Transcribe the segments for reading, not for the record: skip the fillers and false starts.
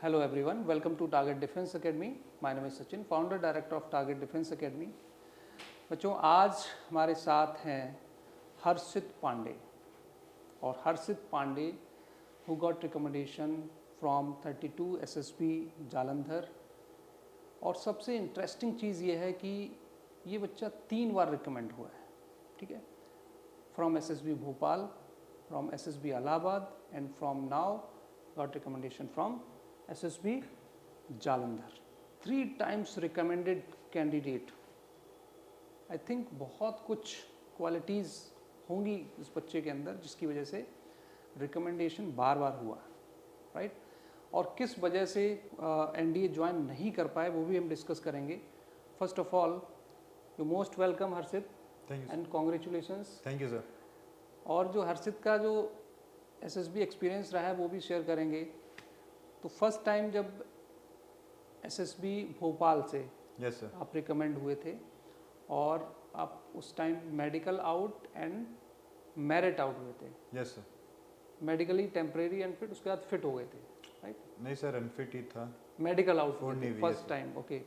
Hello everyone, welcome to Target Defense Academy. My name is Sachin, founder director of Target Defense Academy. बच्चों आज हमारे साथ हैं हर्षित पांडे और हर्षित Pandey who got recommendation from 32 SSB Jalandhar. और सबसे इंटरेस्टिंग चीज़ ये है कि ये बच्चा 3 बार रिकमेंड हुआ है, ठीक है, from SSB Bhopal, from SSB Allahabad and from now got recommendation from SSB Jalandhar. 3 times recommended candidate। I think बहुत कुछ क्वालिटीज़ होंगी इस बच्चे के अंदर जिसकी वजह से रिकमेंडेशन बार बार हुआ, राइट। और किस वजह से NDA ज्वाइन नहीं कर पाए वो भी हम डिस्कस करेंगे। First of all you most welcome Harshit and congratulations. Thank you sir. और जो हर्षित का जो SSB एक्सपीरियंस रहा है वो भी शेयर करेंगे। तो फर्स्ट टाइम जब SSB भोपाल से यस सर, आप रिकमेंड हुए थे और आप उस time medical out and merit out हुए थे। Yes sir. Medically temporary unfit, उसके बाद फिट हो गए थे, राइट। नहीं सर, अनफिट ही था। मेडिकल आउट For हुए थे Navy, first yes, time, okay.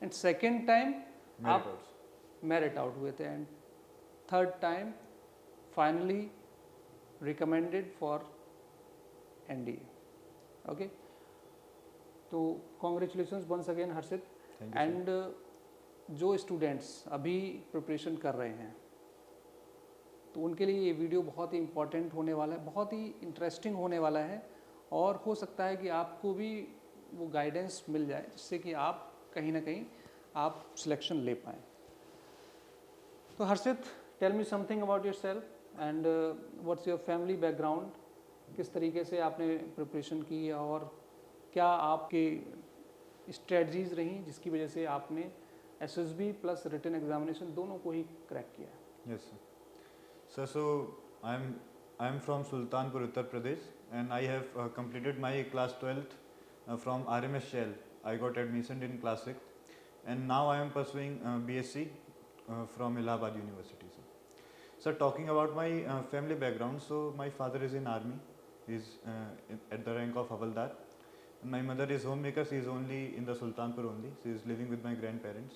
And second time merit आप मेरिट आउट हुए थे and third time finally recommended for NDA, okay. तो congratulations once again Harshit. Thank you and जो students अभी preparation कर रहे हैं तो उनके लिए ये वीडियो बहुत ही इम्पॉर्टेंट होने वाला है, बहुत ही इंटरेस्टिंग होने वाला है और हो सकता है कि आपको भी वो गाइडेंस मिल जाए जिससे कि आप कहीं ना कहीं आप सिलेक्शन ले पाएँ। तो Harshit, tell me something about yourself and what's your family background, किस तरीके से आपने प्रिपरेशन की और क्या आपके स्ट्रेटजीज रही जिसकी वजह से आपने SSB प्लस रिटन एग्जामिनेशन दोनों को ही क्रैक किया। Yes sir. So I am from Sultanpur Uttar Pradesh and I have completed my class 12th from RMS Shell. I got admission in class 6th and now I am pursuing BSc from Allahabad University. So talking about my family background, so my father is in army. He is at the rank of Havaldar. And my mother is homemaker. She is only in the Sultanpur only. She is living with my grandparents.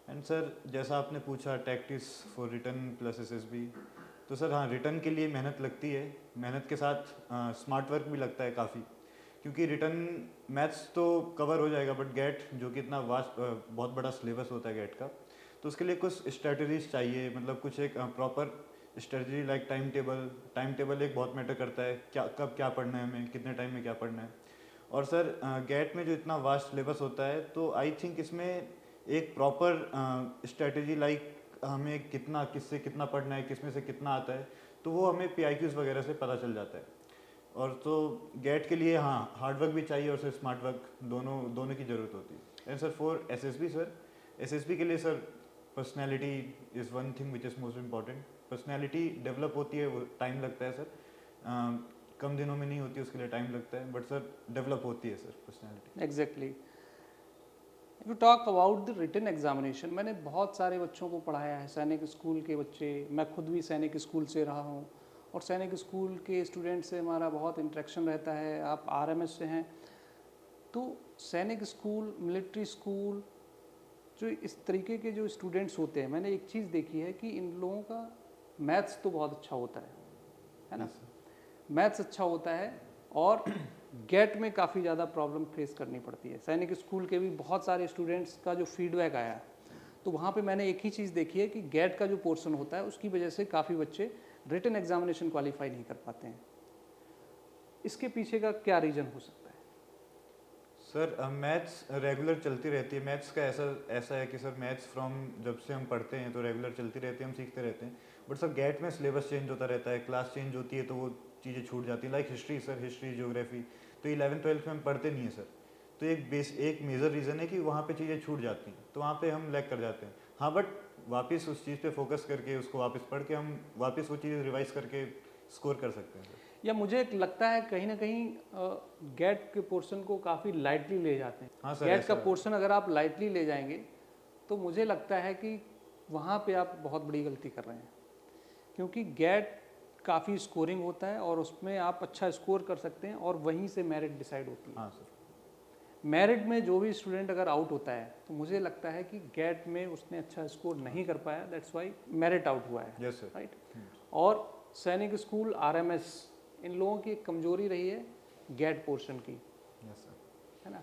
And sir जैसा आपने पूछा tactics for return plus SSB, तो sir हाँ, return के लिए मेहनत लगती है, मेहनत के साथ स्मार्ट वर्क भी लगता है काफ़ी, क्योंकि रिटर्न मैथ्स तो कवर हो जाएगा बट गेट जो कि इतना वास्ट बहुत बड़ा सिलेबस होता है गेट का, तो उसके लिए कुछ स्ट्रेटजीज चाहिए, मतलब कुछ एक proper strategy like time table एक बहुत मैटर करता है, क्या कब क्या पढ़ना है हमें, कितने टाइम में क्या पढ़ना है। और सर गेट में जो इतना वास्ट सिलेबस होता है तो आई थिंक इसमें एक प्रॉपर स्ट्रेटजी लाइक हमें कितना किससे कितना पढ़ना है, किसमें से कितना आता है, तो वो हमें PIQs वगैरह से पता चल जाता है। और तो गेट के लिए हाँ, हार्डवर्क भी चाहिए और सर स्मार्ट वर्क दोनों की ज़रूरत होती है। एंड सर फॉर SSB के लिए sir personality is one thing which is most important. Personality develop होती है, वो टाइम लगता है सर, कम दिनों में नहीं होती, उसके लिए टाइम लगता है, बट सर डेवलप होती है sir personality. Exactly. If you talk about the written examination, मैंने बहुत सारे बच्चों को पढ़ाया है, सैनिक स्कूल के बच्चे, मैं खुद भी सैनिक स्कूल से रहा हूँ और सैनिक स्कूल के स्टूडेंट से हमारा बहुत इंटरेक्शन रहता है। आप RMS से हैं तो सैनिक स्कूल, मिलिट्री स्कूल, जो इस तरीके के जो स्टूडेंट्स होते हैं, मैंने एक चीज़ देखी है कि इन लोगों का मैथ्स तो बहुत अच्छा होता है ना, मैथ्स अच्छा होता है और गेट में काफ़ी ज़्यादा प्रॉब्लम फेस करनी पड़ती है। सैनिक स्कूल के भी बहुत सारे स्टूडेंट्स का जो फीडबैक आया तो वहाँ पे मैंने एक ही चीज़ देखी है कि गेट का जो पोर्शन होता है उसकी वजह से काफ़ी बच्चे रिटन एग्जामिनेशन क्वालिफाई नहीं कर पाते हैं। इसके पीछे का क्या रीज़न हो सकता है? सर मैथ्स रेगुलर चलती रहती है। मैथ्स का ऐसा है कि सर मैथ्स फ्रॉम जब से हम पढ़ते हैं तो रेगुलर चलती रहती है, हम सीखते रहते हैं, बट सर गेट में सिलेबस चेंज होता रहता है, क्लास चेंज होती है तो वो चीज़ें छूट जाती है। Like history sir, history geography तो 11th-12th में हम पढ़ते नहीं है सर, तो एक मेजर रीज़न है कि वहाँ पे चीज़ें छूट जाती हैं, तो वहाँ पे हम लैग कर जाते हैं। हाँ, बट वापस उस चीज़ पे फोकस करके उसको वापस पढ़ के हम वापस वो चीज़ रिवाइज करके स्कोर कर सकते हैं सर। या मुझे लगता है कहीं ना कहीं गेट के पोर्शन को काफ़ी लाइटली ले जाते हैं। हाँ सर, गेट का पोर्शन अगर आप लाइटली ले जाएंगे तो मुझे लगता है कि वहाँ पे आप बहुत बड़ी गलती कर रहे हैं, क्योंकि गेट काफ़ी स्कोरिंग होता है और उसमें आप अच्छा स्कोर कर सकते हैं और वहीं से मेरिट डिसाइड होती है। हाँ सर। मेरिट में जो भी स्टूडेंट अगर आउट होता है तो मुझे लगता है कि गेट में उसने अच्छा स्कोर नहीं कर पाया, दैट्स वाई मेरिट आउट हुआ है, यस सर। राइट। और सैनिक स्कूल, आरएमएस, इन लोगों की एक कमजोरी रही है गेट पोर्शन की, यस सर। है ना।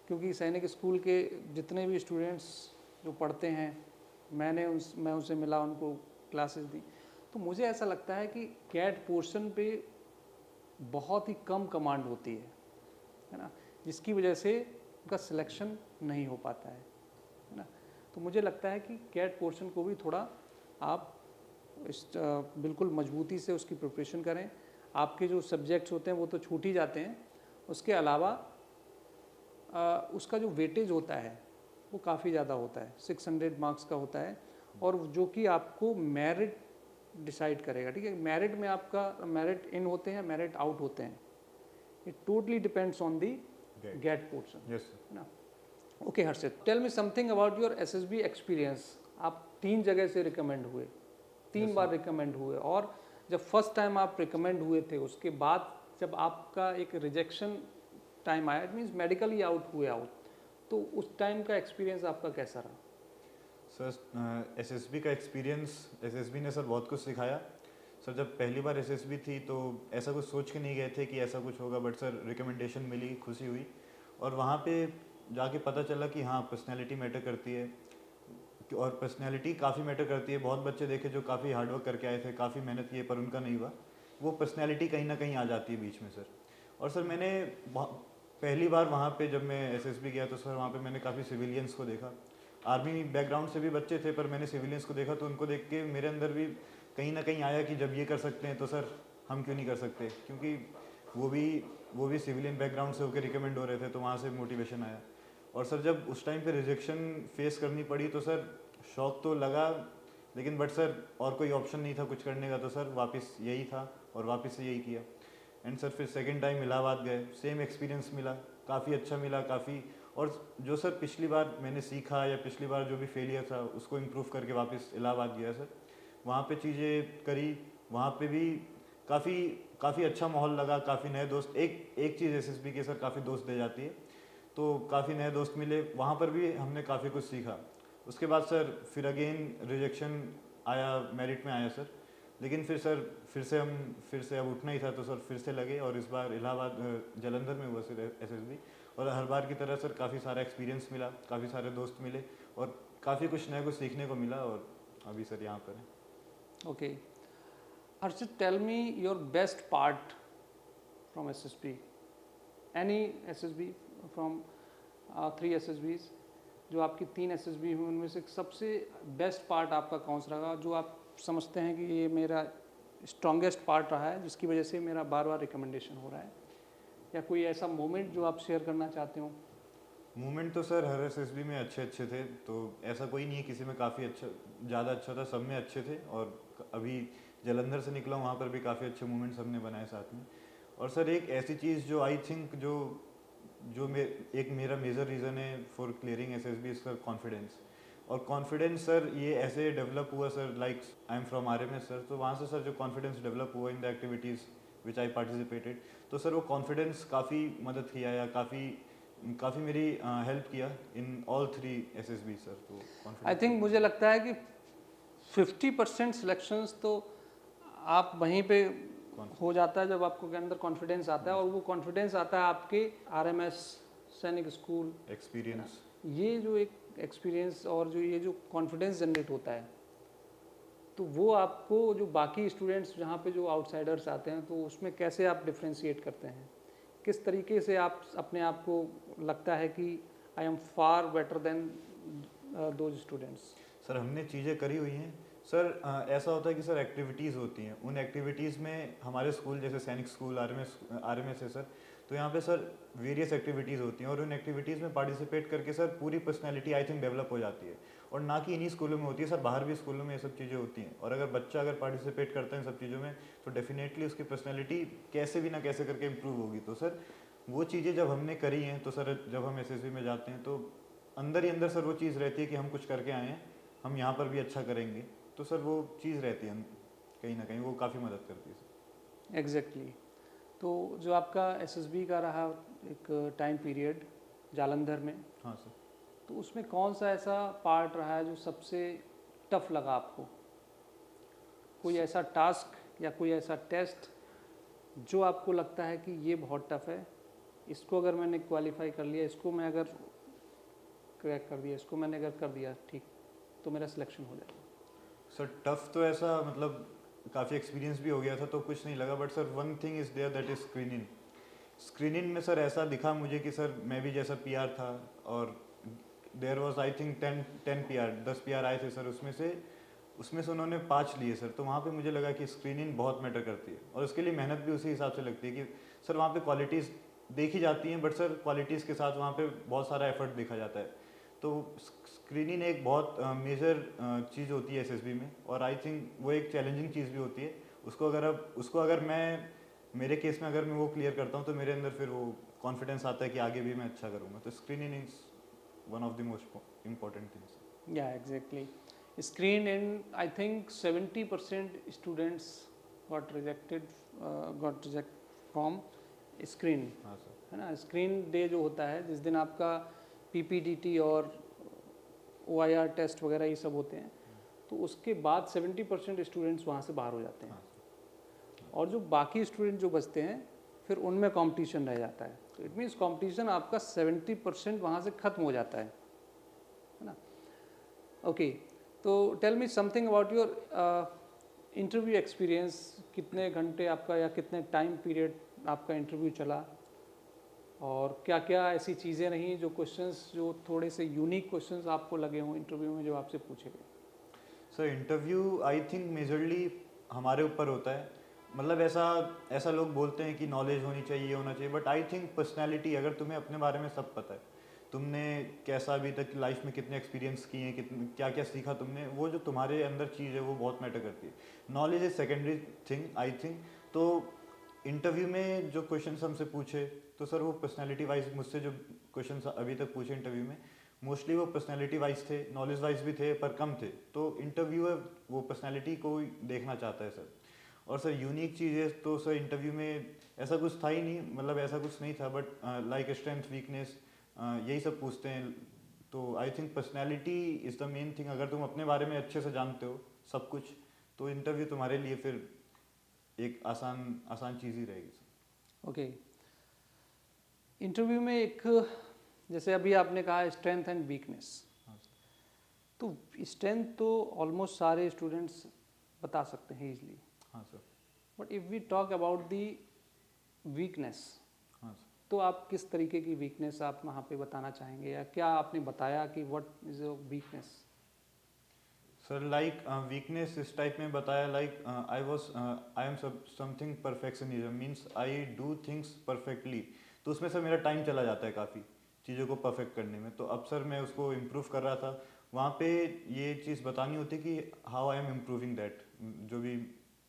क्योंकि सैनिक स्कूल के जितने भी स्टूडेंट्स जो पढ़ते हैं, मैं उनसे मिला, उनको क्लासेस दी, तो मुझे ऐसा लगता है कि गेट पोर्शन पे बहुत ही कम कमांड होती है ना, जिसकी वजह से उनका सिलेक्शन नहीं हो पाता है ना। तो मुझे लगता है कि गेट पोर्शन को भी थोड़ा आप बिल्कुल मजबूती से उसकी प्रिपरेशन करें। आपके जो सब्जेक्ट्स होते हैं वो तो छूट ही जाते हैं, उसके अलावा उसका जो वेटेज होता है वो काफ़ी ज़्यादा होता है, 600 मार्क्स का होता है, और जो कि आपको मेरिट डिसाइड करेगा, ठीक है। मेरिट में आपका मेरिट इन होते हैं, मेरिट आउट होते हैं, it totally depends on the gate portion, yes sir. है ना। Okay Harshit, tell me something about your SSB experience. आप 3 जगह से रिकमेंड हुए, 3 Yes, बार sir. रिकमेंड हुए, और जब फर्स्ट टाइम आप रिकमेंड हुए थे उसके बाद जब आपका एक रिजेक्शन टाइम आया, इट मीन्स मेडिकली आउट हुए आउट, तो उस टाइम का एक्सपीरियंस आपका कैसा रहा? सर एसएसबी का एक्सपीरियंस, एसएसबी ने सर बहुत कुछ सिखाया। सर जब पहली बार एसएसबी थी तो ऐसा कुछ सोच के नहीं गए थे कि ऐसा कुछ होगा, बट सर रिकमेंडेशन मिली, खुशी हुई, और वहाँ पे जाके पता चला कि हाँ पर्सनैलिटी मैटर करती है, और पर्सनैलिटी काफ़ी मैटर करती है। बहुत बच्चे देखे जो काफ़ी हार्डवर्क करके आए थे, काफ़ी मेहनत किए, पर उनका नहीं हुआ, वो पर्सनैलिटी कहीं ना कहीं आ जाती है बीच में सर। और सर मैंने पहली बार वहाँ पे जब मैं एसएसबी गया तो सर वहाँ पे मैंने काफ़ी सिविलियंस को देखा। आर्मी बैकग्राउंड से भी बच्चे थे, पर मैंने सिविलियंस को देखा तो उनको देख के मेरे अंदर भी कहीं ना कहीं आया कि जब ये कर सकते हैं तो सर हम क्यों नहीं कर सकते, क्योंकि वो भी सिविलियन बैकग्राउंड से होकर रिकमेंड हो रहे थे, तो वहाँ से मोटिवेशन आया। और सर जब उस टाइम पे रिजेक्शन फेस करनी पड़ी तो सर शौक तो लगा, लेकिन बट सर और कोई ऑप्शन नहीं था कुछ करने का, तो सर वापस यही था और वापस से यही किया। एंड सर फिर सेकंड टाइम इलाहाबाद गए, सेम एक्सपीरियंस मिला, काफ़ी अच्छा मिला, काफ़ी। और जो सर पिछली बार मैंने सीखा या पिछली बार जो भी फेलियर था उसको इम्प्रूव करके वापस इलाहाबाद गया सर, वहाँ पे चीज़ें करी, वहाँ पे भी काफ़ी काफ़ी अच्छा माहौल लगा, काफ़ी नए दोस्त, एक चीज़ एसएसबी के सर काफ़ी दोस्त दे जाती है, तो काफ़ी नए दोस्त मिले, वहाँ पर भी हमने काफ़ी कुछ सीखा। उसके बाद सर फिर अगेन रिजेक्शन आया, मेरिट में आया सर, लेकिन फिर सर फिर से अब उठना ही था, तो सर फिर से लगे, और इस बार इलाहाबाद जलंधर में हुआ सर एसएसबी, और हर बार की तरह सर काफ़ी सारा एक्सपीरियंस मिला, काफ़ी सारे दोस्त मिले, और काफ़ी कुछ नया कुछ सीखने को मिला, और अभी सर यहाँ पर है। Okay Harshit, tell me your best part from SSB, any SSB from 3 SSBs, जो आपकी 3 एसएसबी हुई उनमें से सबसे बेस्ट पार्ट आपका कौन सा रहा, जो आप समझते हैं कि ये मेरा स्ट्रॉन्गेस्ट पार्ट रहा है जिसकी वजह से मेरा बार बार रिकमेंडेशन हो रहा है, या कोई ऐसा मोमेंट जो आप शेयर करना चाहते हो? मूवमेंट तो सर हर एसएसबी में अच्छे थे, तो ऐसा कोई नहीं है किसी में काफ़ी अच्छा ज़्यादा अच्छा था, सब में अच्छे थे, और अभी जलंधर से निकला वहाँ पर भी काफ़ी अच्छे मूवमेंट्स हमने बनाए साथ में। और सर एक ऐसी चीज़ जो आई थिंक जो जो मे एक मेरा मेजर रीज़न है for clearing SSB is sir confidence. और कॉन्फिडेंस सर ये ऐसे डेवलप हुआ sir, like I am from RMS sir, तो वहाँ से सर जो कॉन्फिडेंस डेवलप हुआ in the activities which I participated, तो सर वो कॉन्फिडेंस काफ़ी मदद किया, या काफ़ी मेरी हेल्प किया इन ऑल 3 एसएसबी सर। तो आई थिंक मुझे लगता है कि 50% सिलेक्शंस तो आप वहीं पे हो जाता है जब आपको के अंदर कॉन्फिडेंस आता है, और वो कॉन्फिडेंस आता है आपके आरएमएस, सैनिक स्कूल एक्सपीरियंस, ये जो एक एक्सपीरियंस और जो ये जो कॉन्फिडेंस जनरेट होता है, तो वो आपको जो बाकी स्टूडेंट्स जहाँ पे जो आउटसाइडर्स आते हैं तो उसमें कैसे आप डिफ्रेंशिएट करते हैं, किस तरीके से आप अपने आप को लगता है कि I am far better than those students? Sir हमने चीज़ें करी हुई हैं सर। ऐसा होता है कि सर एक्टिविटीज़ होती हैं, उन एक्टिविटीज़ में हमारे स्कूल जैसे सैनिक स्कूल आरएमएस है सर, तो यहाँ पे सर वेरियस एक्टिविटीज़ होती हैं, और उन एक्टिविटीज़ में पार्टिसिपेट करके सर पूरी पर्सनैलिटी आई थिंक डेवलप हो जाती है। और ना कि इन्हीं स्कूलों में होती है सर, बाहर भी स्कूलों में ये सब चीज़ें होती हैं, और अगर बच्चा अगर पार्टिसिपेट करता है इन सब चीज़ों में तो डेफिनेटली उसकी पर्सनैलिटी कैसे भी ना कैसे करके इम्प्रूव होगी। तो सर वो चीज़ें जब हमने करी हैं, तो सर जब हम एसएसबी में जाते हैं तो अंदर ही अंदर सर वो चीज़ रहती है कि हम कुछ करके आए हैं, हम यहाँ पर भी अच्छा करेंगे, तो सर वो चीज़ रहती है कहीं ना कहीं, वो काफ़ी मदद करती है सर। एग्जैक्टली। तो जो आपका एसएसबी का रहा एक टाइम पीरियड जालंधर में, हाँ सर। तो उसमें कौन सा ऐसा पार्ट रहा है जो सबसे टफ लगा आपको? कोई ऐसा टास्क या कोई ऐसा टेस्ट जो आपको लगता है कि ये बहुत टफ है, इसको अगर मैंने क्वालिफाई कर लिया, इसको मैं अगर क्रैक कर दिया, इसको मैंने अगर कर दिया ठीक, तो मेरा सिलेक्शन हो जाएगा? सर टफ तो ऐसा मतलब काफ़ी एक्सपीरियंस भी हो गया था तो कुछ नहीं लगा, but sir one thing is there that is screening. Screening में सर ऐसा दिखा मुझे कि सर मैं भी जैसा पीआर था, और there was I think 10 PR, 10 PR आए थे सर, उसमें से उन्होंने 5 लिए सर। तो वहाँ पे मुझे लगा कि स्क्रीनिंग बहुत मैटर करती है, और उसके लिए मेहनत भी उसी हिसाब से लगती है कि सर वहाँ पे क्वालिटीज़ देखी जाती हैं, बट सर क्वालिटीज़ के साथ वहाँ पे बहुत सारा एफर्ट देखा जाता है। तो स्क्रीनिंग एक बहुत मेजर चीज़ होती है एसएसबी में, और आई थिंक वो एक चैलेंजिंग चीज़ भी होती है। उसको अगर मैं, मेरे केस में अगर मैं वो क्लियर करता हूँ तो मेरे अंदर फिर वो कॉन्फिडेंस आता है कि आगे भी मैं अच्छा करूँगा। तो screening is one of the most important things. Yeah, exactly. Screen in, I think 70% students got reject from screen, हाँ सर। है ना? स्क्रीन डे जो होता है, जिस दिन आपका पीपीडीटी और OIR टेस्ट वगैरह ये सब होते हैं, तो उसके बाद 70% स्टूडेंट्स वहाँ से बाहर हो जाते हैं, हाँ सर। और जो बाकी स्टूडेंट जो बचते हैं फिर उनमें कंपटीशन रह जाता है। तो इट मीन्स कंपटीशन आपका 70% वहाँ से ख़त्म हो जाता है ना? ओके, तो tell me something about your interview experience. कितने घंटे आपका या कितने टाइम पीरियड आपका इंटरव्यू चला, और क्या क्या ऐसी चीज़ें रहीं जो क्वेश्चंस, जो थोड़े से यूनिक क्वेश्चंस आपको लगे हों इंटरव्यू में जो आपसे पूछे गए? Sir interview I think majorly हमारे ऊपर होता है। मतलब ऐसा लोग बोलते हैं कि नॉलेज होनी चाहिए, ये होना चाहिए, बट आई थिंक पर्सनैलिटी, अगर तुम्हें अपने बारे में सब पता है, तुमने कैसा अभी तक लाइफ में कितने एक्सपीरियंस किए हैं, कितने क्या क्या सीखा तुमने, वो जो तुम्हारे अंदर चीज़ है वो बहुत मैटर करती है। Knowledge is secondary thing I think. तो इंटरव्यू में जो क्वेश्चन हमसे पूछे, तो सर वो पर्सनैलिटी वाइज मुझसे जो क्वेश्चन अभी तक पूछे इंटरव्यू में, मोस्टली वो पर्सनैलिटी वाइज थे, नॉलेज वाइज भी थे पर कम थे। तो इंटरव्यूअर वो पर्सनैलिटी को ही देखना चाहता है सर। और सर यूनिक चीज़ें तो सर इंटरव्यू में ऐसा कुछ था ही नहीं, मतलब ऐसा कुछ नहीं था, बट लाइक स्ट्रेंथ वीकनेस यही सब पूछते हैं। तो I think personality is the main thing. अगर तुम अपने बारे में अच्छे से जानते हो सब कुछ, तो इंटरव्यू तुम्हारे लिए फिर एक आसान चीज़ ही रहेगी सर। ओके, इंटरव्यू में एक, जैसे अभी आपने कहा स्ट्रेंथ एंड वीकनेस, हाँ सर। तो स्ट्रेंथ तो ऑलमोस्ट सारे स्टूडेंट्स बता सकते हैं इजीली, हाँ sir. But if we talk about the weakness, हाँ सर। तो आप किस तरीके की वीकनेस आप वहाँ पे बताना चाहेंगे, या क्या आपने बताया कि what is your weakness? Sir like weakness इस टाइप में बताया, like I am something perfectionism, means I do things perfectly. तो उसमें सर मेरा टाइम चला जाता है काफ़ी चीज़ों को परफेक्ट करने में। तो अब सर मैं उसको इम्प्रूव कर रहा था, वहाँ पे ये चीज़ बतानी होती कि how I am improving that,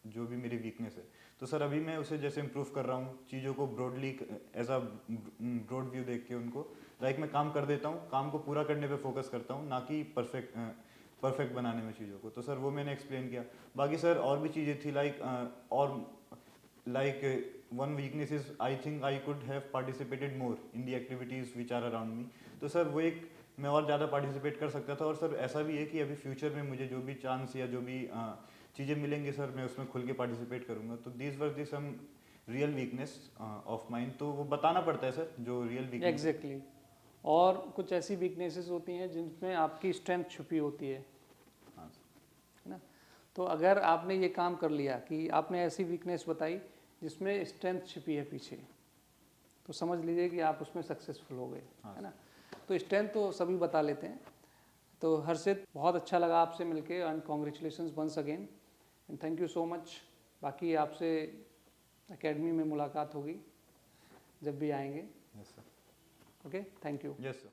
जो भी मेरी वीकनेस है। तो सर अभी मैं उसे जैसे इम्प्रूव कर रहा हूँ, चीज़ों को broadly as a broad view देख के उनको, लाइक मैं काम कर देता हूँ, काम को पूरा करने पे फोकस करता हूँ, ना कि परफेक्ट बनाने में चीज़ों को। तो सर वो मैंने एक्सप्लेन किया। बाकी सर और भी चीज़ें थी, like one weakness is I think I could have participated more in the activities which are around me. तो सर वो एक, मैं और ज़्यादा पार्टिसिपेट कर सकता था। और सर ऐसा भी है कि अभी फ्यूचर में मुझे जो भी चांस या जो भी चीज़ें मिलेंगे सर, मैं उसमें खुल के पार्टिसिपेट करूँगा। तो these were the some real weakness of mind. तो वो बताना पड़ता है सर जो रियल वीकनेस। एग्जैक्टली। और कुछ ऐसी वीकनेसेस होती हैं जिनमें आपकी स्ट्रेंथ छुपी होती है हाँ ना? तो अगर आपने ये काम कर लिया कि आपने ऐसी वीकनेस बताई जिसमें स्ट्रेंथ छिपी है पीछे, तो समझ लीजिए कि आप उसमें सक्सेसफुल हो गए, है ना? तो स्ट्रेंथ तो सभी बता लेते हैं। तो हर्षित, बहुत अच्छा लगा आपसे मिलके, and congratulations once again, and thank you so much. बाकी आपसे एकेडमी में मुलाकात होगी जब भी आएंगे। Yes sir. Okay, thank you. Yes sir.